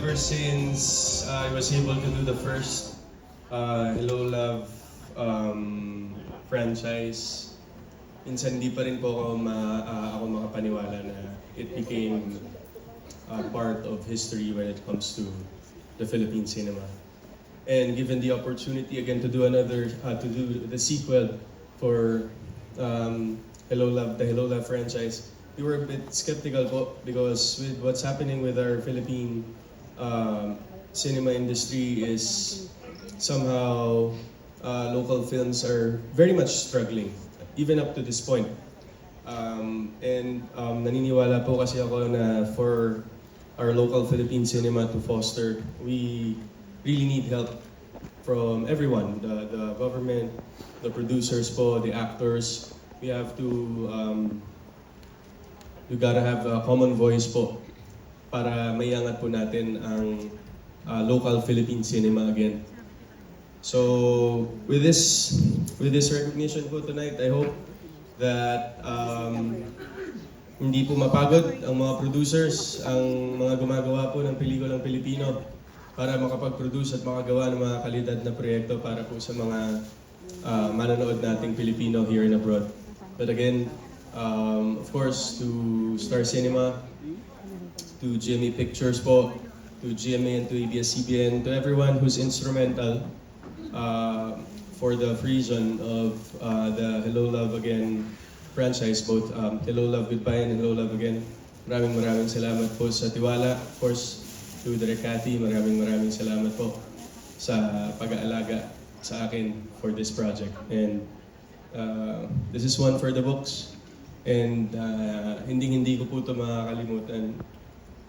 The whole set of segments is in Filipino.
Ever since I was able to do the first Hello Love franchise, minsan hindi pa rin po ako makapaniwala na it became part of history when it comes to the Philippine cinema. And given the opportunity again to do to do the sequel for the Hello Love franchise, we were a bit skeptical po because with what's happening with our Philippine cinema industry is somehow local films are very much struggling, even up to this point. Naniniwala po kasi ako na for our local Philippine cinema to foster, we really need help from everyone, the government, the producers po, the actors. We have to, we gotta have a common voice po para maiangat po natin ang local Philippine cinema again. So with this recognition po tonight, I hope that hindi po mapagod ang mga producers, ang mga gumagawa po ng pelikulang Pilipino para makapag-produce at makagawa ng mga kalidad na proyekto para po sa mga manonood nating Pilipino here and abroad. But again, of course, to Star Cinema, to GMA Pictures po, to GMA and to ABS-CBN, to everyone who's instrumental for the fruition of the Hello Love Again franchise, both Hello Love Goodbye and Hello Love Again. Maraming salamat po sa tiwala. Of course, to Direk Cathy, maraming salamat po sa pag-aalaga sa akin for this project. And this is one for the books. And hindi ko po ito makakalimutan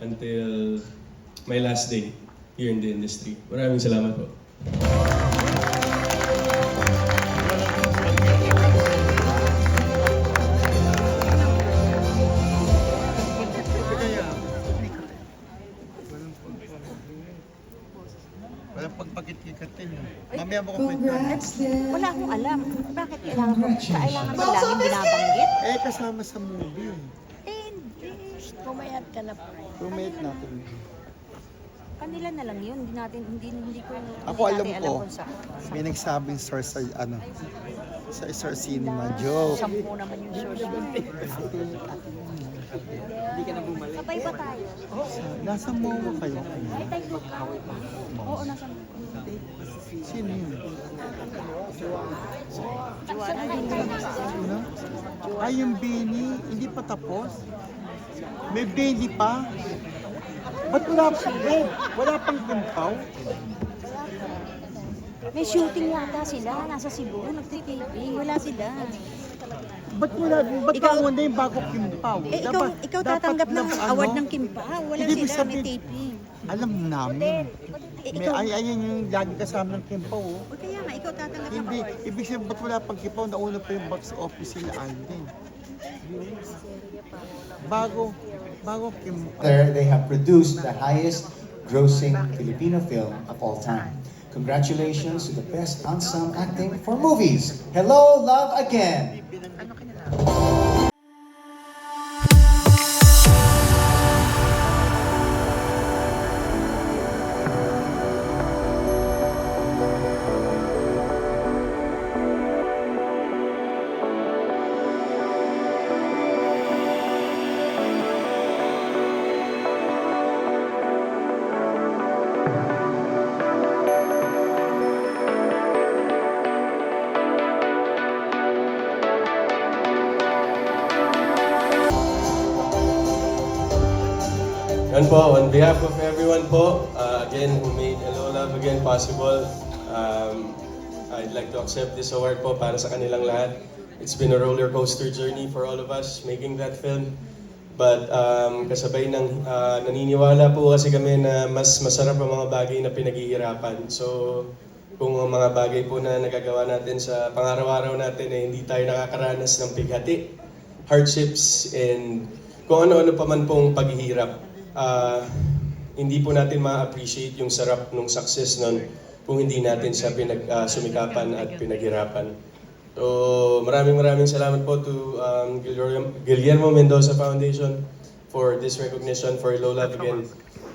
until my last day here in the industry. Maraming salamat po. Walang pagpakit-kikatin. Mamaya mo kung Wala akong alam. Bakit kailangan mo laging binabanggit? Eh, kasama sa movie. Pumayat ka na pa. Roommate natin. Kanila na lang yun. Hindi ko Ako alam ko, kung sa may nagsabing source sa sa Star Cinema. Joke. 10 naman yung source. Hindi ka na bumalik. Sabay ba tayo? Nasa MOA kayo. Ay, tayo ka. Oo, nasa Sino yun? Joanna din. Sino? Ay, yung Benny. Hindi pa tapos? May Benny pa? Ba't wala pang kumpaw? May shooting yata sila. Nasa Cebu. Nagtitiping. Wala sila. Ba't Ikaw- wala yung bago kimpaw? Ikaw tatanggap ng award ng Kimpa. Wala Hindi, sila. May sabihin- taping. Alam namin. Ikaw, Ayan yung lagi kasama ng kimpaw. Oh. o kaya nga, ikaw tatanggap ng Hindi, award. ibig sabihin ba't wala pang kimpaw? Nauna pa yung box office sila Alden. Bago kimpaw. They have produced the highest grossing Filipino film of all time. Congratulations to the best ensemble acting for movies. Hello, Love Again. Yan po, on behalf of everyone po, again, who made Hello Love Again possible, I'd like to accept this award po para sa kanilang lahat. It's been a roller coaster journey for all of us making that film. But kasabay ng naniniwala po kasi kami na mas masarap ang mga bagay na pinaghihirapan. So kung ang mga bagay po na nagagawa natin sa pang-araw-araw natin ay hindi tayo nakakaranas ng bighati, hardships, and kung ano-ano pa man pong paghihirap, hindi po natin ma-appreciate yung sarap ng success nun kung hindi natin siya sumikapan at pinaghirapan. So maraming salamat po to Guillermo Mendoza Foundation for this recognition for Hello Love Again.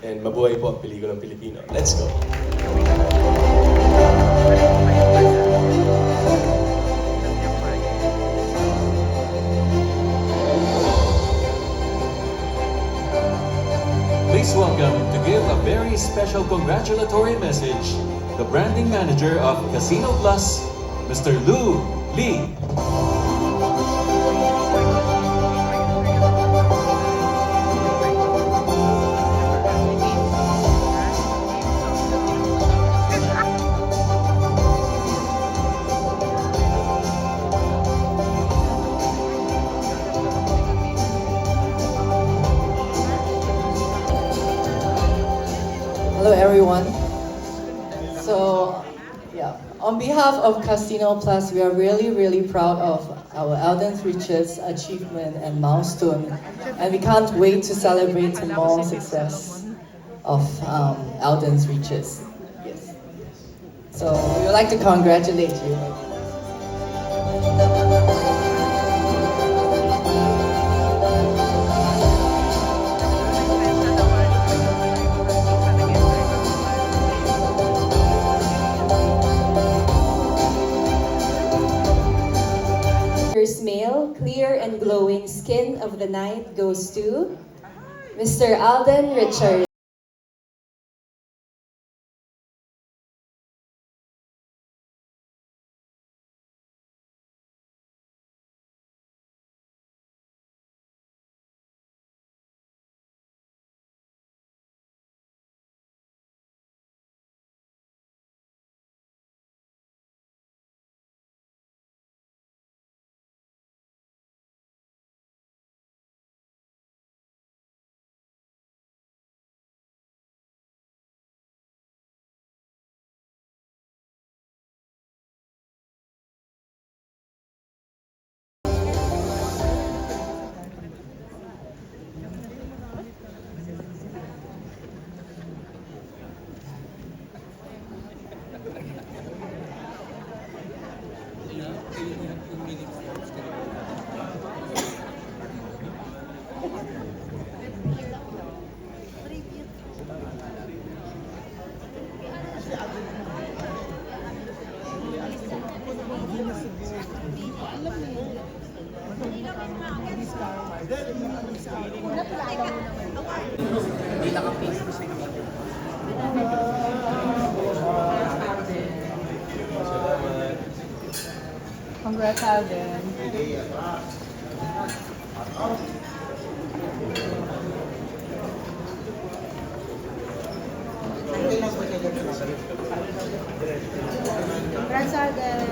And mabuhay po ang pelikulang Pilipino. Let's go! Please welcome to give a very special congratulatory message, the branding manager of Casino Plus, Mr. Lou Lee. Hello everyone. So, on behalf of Casino Plus, we are really proud of our Alden's Riches achievement and milestone, and we can't wait to celebrate the more success of Alden's Riches. Yes. So we would like to congratulate you. Male, clear and glowing skin of the night goes to Mr. Alden Richards. Congrats, Alden. Congrats, Alden.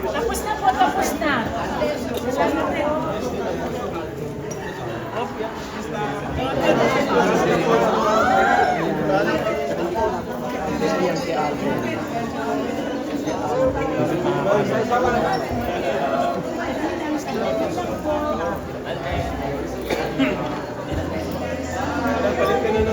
Tapos na po, tapos na. Balik ka na